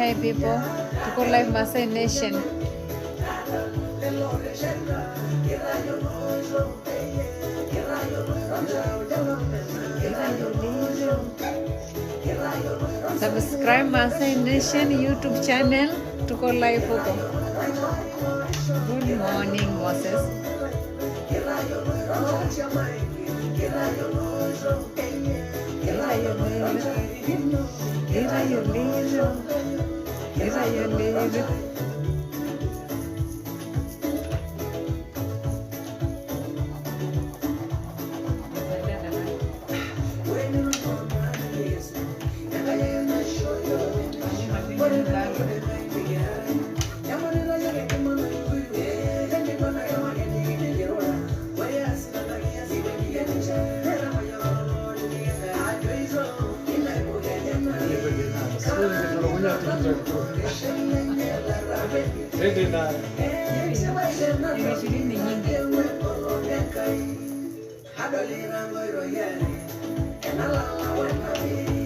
Hi people, Tuko Live Maasai Nation. Subscribe Maasai Nation YouTube channel, Tuko Live huko. Good morning Moses. Adolina Moiro Yeri, and Allah